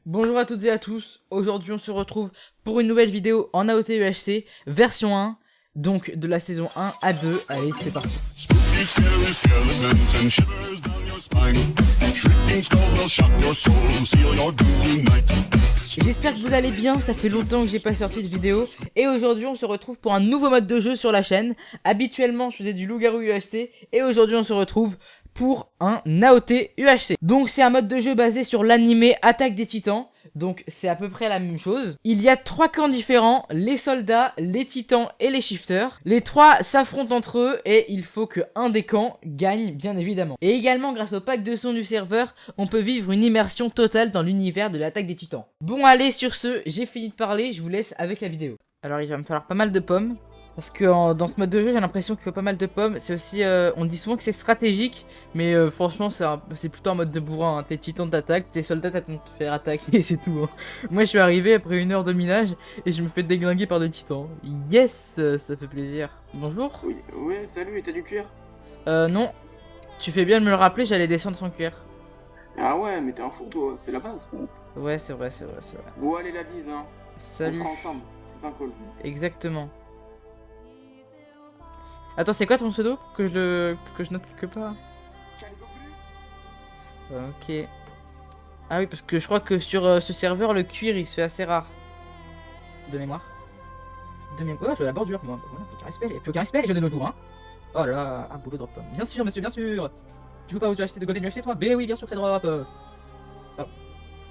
Bonjour à toutes et à tous, aujourd'hui on se retrouve pour une nouvelle vidéo en AOT UHC, version 1, donc de la saison 1 à 2, allez c'est parti. Spooky, scary skeletons and shivers down your spine. Shrieking skulls will shock your soul, seal your doom tonight. J'espère que vous allez bien, ça fait longtemps que j'ai pas sorti de vidéo, et aujourd'hui on se retrouve pour un nouveau mode de jeu sur la chaîne. Habituellement je faisais du loup-garou UHC, et aujourd'hui on se retrouve pour un AOT UHC. Donc c'est un mode de jeu basé sur l'animé Attaque des Titans. Donc c'est à peu près la même chose. Il y a 3 camps différents, les soldats, les titans et les shifters. Les 3 s'affrontent entre eux et il faut que un des camps gagne bien évidemment. Et également grâce au pack de son du serveur, on peut vivre une immersion totale dans l'univers de l'Attaque des Titans. Bon allez, sur ce, j'ai fini de parler, je vous laisse avec la vidéo. Alors il va me falloir pas mal de pommes. Parce que dans ce mode de jeu, j'ai l'impression qu'il faut pas mal de pommes. C'est aussi, on dit souvent que c'est stratégique, mais franchement, c'est plutôt un mode de bourrin. Hein. Tes titans t'attaquent, tes soldats t'attendent de te faire attaquer, et c'est tout. Hein. Moi, je suis arrivé après 1 heure de minage et je me fais déglinguer par des titans. Yes, ça fait plaisir. Bonjour. Oui, ouais, salut, et t'as du cuir? Non. Tu fais bien de me le rappeler, j'allais descendre sans cuir. Ah ouais, mais t'es un fou, toi, c'est la base. Ouais, c'est vrai, c'est vrai, c'est vrai. Bon, allez, la bise, hein. Salut. On sera ensemble, c'est un call. Exactement. Attends, c'est quoi ton pseudo que je note quelque part? Ok. Ah oui, parce que je crois que sur ce serveur, le cuir il se fait assez rare. De mémoire. Ouais, je la bordure, moi. Voilà, plus aucun respect, les jeunes de nos jours, hein. Oh là là, un boulot drop. Bien sûr, monsieur, bien sûr. Tu joues pas aux UHC de Golden UHC, toi? Ben oui, bien sûr que ça drop. Oh.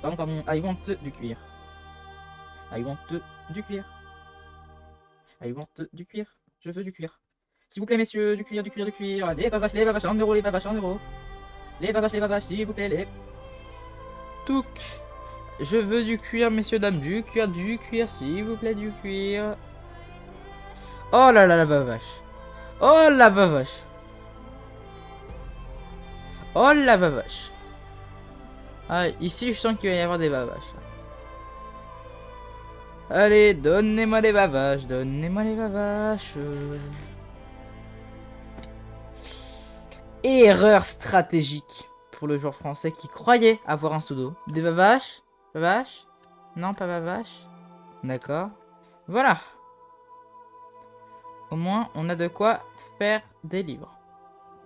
Pardon, I want du cuir. I want du cuir. I want du cuir. Je veux du cuir. S'il vous plaît, messieurs, du cuir, du cuir, du cuir. Les vavaches, 1 euro, les vavaches, 1 euro. Les vavaches, s'il vous plaît, les... Touc. Je veux du cuir, messieurs, dames, du cuir, s'il vous plaît, du cuir. Oh là là, la vavache. Oh la vavache. Oh la vavache. Ah, ici, je sens qu'il va y avoir des vavaches. Allez, donnez-moi les vavaches, donnez-moi les vavaches. Erreur stratégique pour le joueur français qui croyait avoir un pseudo. Des vavaches? Vavaches? Non, pas vavaches. D'accord. Voilà. Au moins, on a de quoi faire des livres.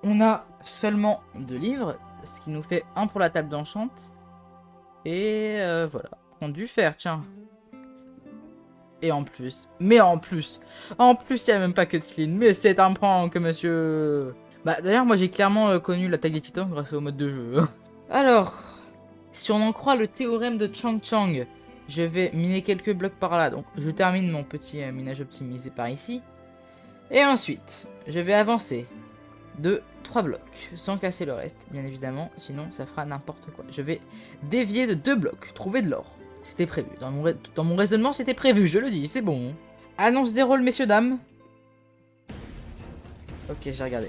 On a seulement 2 livres, ce qui nous fait 1 pour la table d'enchante. Et voilà. On a dû faire, tiens. Et en plus, il n'y a même pas que de clean. Mais c'est un prank, monsieur. Bah d'ailleurs moi j'ai clairement connu l'attaque des titans grâce au mode de jeu. Alors, si on en croit le théorème de Chang Chang, je vais miner quelques blocs par là. Donc je termine mon petit minage optimisé par ici. Et ensuite, je vais avancer de 3 blocs, sans casser le reste, bien évidemment, sinon ça fera n'importe quoi. Je vais dévier de 2 blocs, trouver de l'or. C'était prévu, dans mon raisonnement c'était prévu, je le dis, c'est bon. Annonce des rôles, messieurs, dames. Ok, j'ai regardé.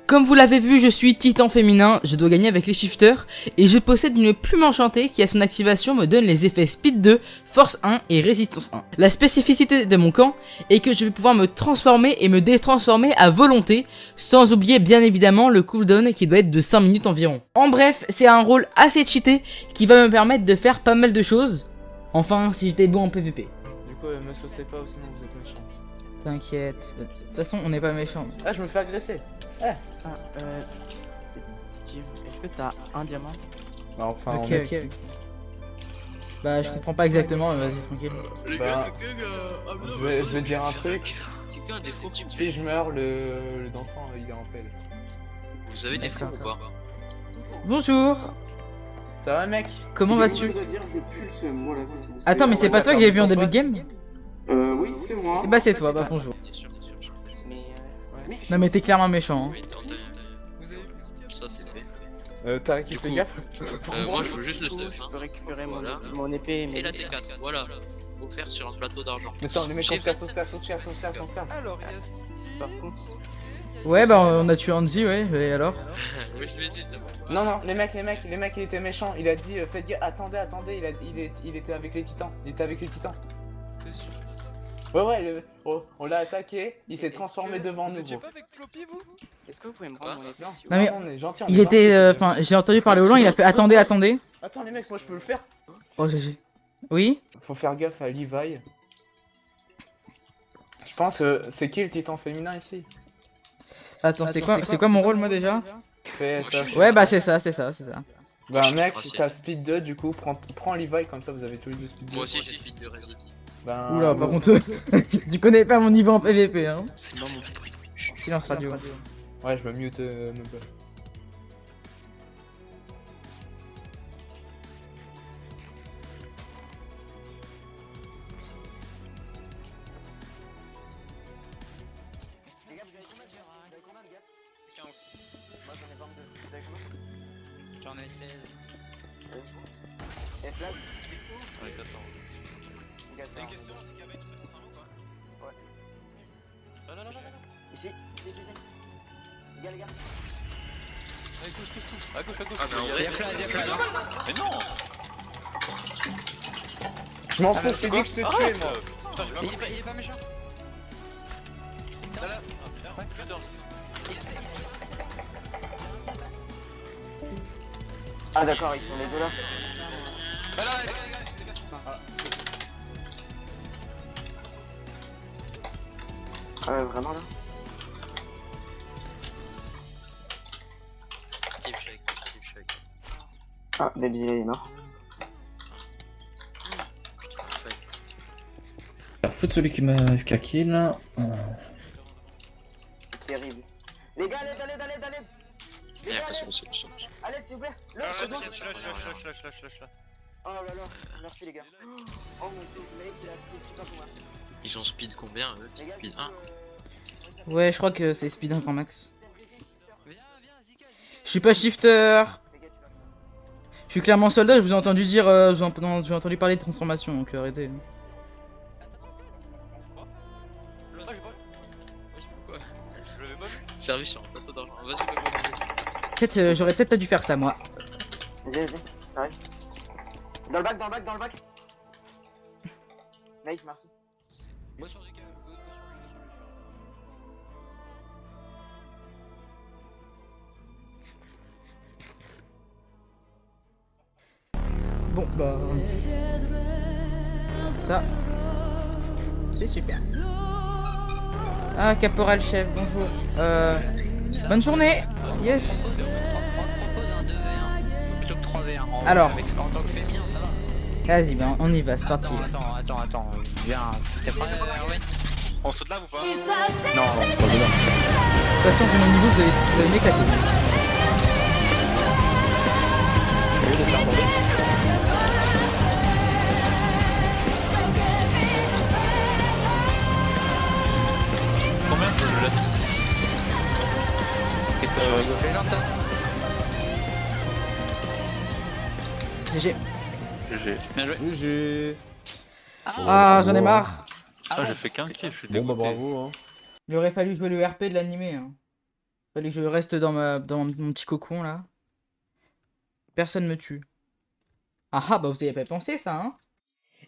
Comme vous l'avez vu, je suis titan féminin, je dois gagner avec les shifters, et je possède une plume enchantée qui à son activation me donne les effets speed 2, force 1 et résistance 1. La spécificité de mon camp est que je vais pouvoir me transformer et me détransformer à volonté, sans oublier bien évidemment le cooldown qui doit être de 5 minutes environ. En bref, c'est un rôle assez cheaté qui va me permettre de faire pas mal de choses, enfin si j'étais bon en PVP. Du coup, me saucez pas ou sinon vous êtes méchant. T'inquiète, de toute façon on n'est pas méchant. Ah, je me fais agresser. Steve, est-ce que t'as un diamant? Bah, enfin, Ok, on est... ok. Bah je comprends pas exactement, mais vas-y tranquille. Bah, je vais te dire un truc. Quelqu'un a des faux qui Si je meurs, le dansant il est en pelle. Vous avez des faux ou pas? Bonjour. Ça va, mec? Comment J'ai vas-tu? quelque chose à dire, je pulse, voilà, c'est tout. Attends, mais c'est pas toi que j'ai vu en début de game? Oui, c'est moi. Eh bah c'est toi, bah bonjour. Bien sûr, je fais. Mais Non mais t'es clairement méchant. Hein. Oui, ça c'est fait. T'as récupéré gaffe? Moi je veux juste le je stuff. peux Hein. récupérer Voilà. mon épée Et la T4, voilà. Offert sur un plateau d'argent. Mais attends, les mecs, on J'ai se casse. Alors, il y a Steve, Par contre, il y Ouais, bah on a tué Andy, ouais, et alors? Oui, je vais essayer, ça va. Non, non, les mecs, il était méchant. Il a dit, faites gaffe, attendez, il était avec les titans. Il était avec les titans. T'es sûr? Ouais, on l'a attaqué, il s'est transformé devant Vous nous. étiez gros. pas avec Floppy, vous? Est-ce que vous pouvez me rendre mon épée Non, s'il vous Non, mais on est gentil, on il est était, gentil, enfin, j'ai entendu parler au loin, il a fait attendez, attendez. Attends, les mecs, moi je peux le faire. Oh, GG. Oui? Faut faire gaffe à Levi. Je pense que c'est qui le titan féminin ici? Attends, c'est quoi mon rôle, moi, déjà? Fais ça. Ouais, bah c'est ça. Bah Je mec, suis t'as speed 2 du coup, prends Levi comme ça vous avez tous les deux speed 2. Moi aussi, j'ai speed de Resident. Ben, Oula, par contre, tu connais pas mon niveau en PVP, hein. Non, mon bruit. Silence radio. Ouais, je me mute mon pote. J'en ai 16. Et Flash, Ouais, 14. T'as une question, c'est qu'il y avait une petite info quoi? Ouais. Non. Ici. Les gars. Allez, tous. À gauche, Ah, mais en vrai, Mais non! Je m'en fous, je t'ai dit que je te tuais moi. Attends, j'ai pas Il est pas méchant. Là. Ah, 14. Ah d'accord, ils sont les deux là. Ah là, les gars. Ah ouais, vraiment là. Team Shake. Ah, Babsy il est mort. Alors, foot celui qui m'a FK kill. Terrible. Les gars, allez. Les Et gars, après, allez, c'est bon. allez s'il vous plaît. Ah, Lâche, lâche, moi. lâche. Oh là là, merci les gars. Oh mon dieu, le mec il a fait super pour moi. Ils ont speed combien, eux? Les gars, Speed du 1. coup, Ouais, je crois que c'est speed 1 grand max. Je suis pas shifter. les gars, tu lâches. Je suis clairement soldat, je vous ai entendu dire, j'ai entendu parler de transformation, donc arrêtez. Ah, j'ai pas. Quoi? Je l'avais pas vu. Servi sur un plateau d'argent. Vas-y, vas-y. Peut-être, j'aurais peut-être pas dû faire ça, moi. Vas-y, t'arrives. Dans le bac. Nice, merci. Bon, bah... Ça... C'est super. Ah, Caporal Chef, bonjour. Bonne journée. Yes. On propose un 2v1 plutôt que 3v1. Alors. En tant que féminin, ça va. Vas-y, ben on y va, c'est parti. Attends. Viens. T'es prêt, Erwin? On saute là ou pas? Non, De toute façon, vu mon niveau, vous allez m'éclater. Combien je le laisse? fais gentil. GG. GG. Bien joué. GG. Ah, j'en ai marre. Ah, j'ai fait qu'un kill, je suis Bon bah dégoûté. bravo hein. Il aurait fallu jouer le RP de l'animé. Hein. Fallait que je reste dans mon petit cocon là. Personne me tue. Ah bah vous avez pas pensé ça hein.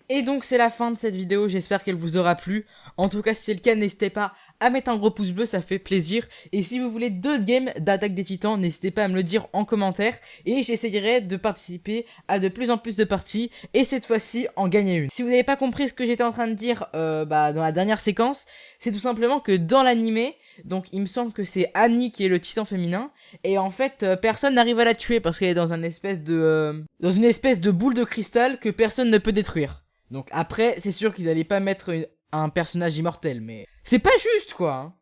Et donc c'est la fin de cette vidéo, j'espère qu'elle vous aura plu. En tout cas si c'est le cas n'hésitez pas à mettre un gros pouce bleu, ça fait plaisir. Et si vous voulez d'autres games d'attaque des titans, n'hésitez pas à me le dire en commentaire. Et j'essayerai de participer à de plus en plus de parties. Et cette fois-ci en gagner une. Si vous n'avez pas compris ce que j'étais en train de dire dans la dernière séquence, c'est tout simplement que dans l'animé, donc il me semble que c'est Annie qui est le titan féminin. Et en fait personne n'arrive à la tuer parce qu'elle est dans une espèce de boule de cristal que personne ne peut détruire. Donc après c'est sûr qu'ils allaient pas mettre un personnage immortel, mais c'est pas juste quoi hein.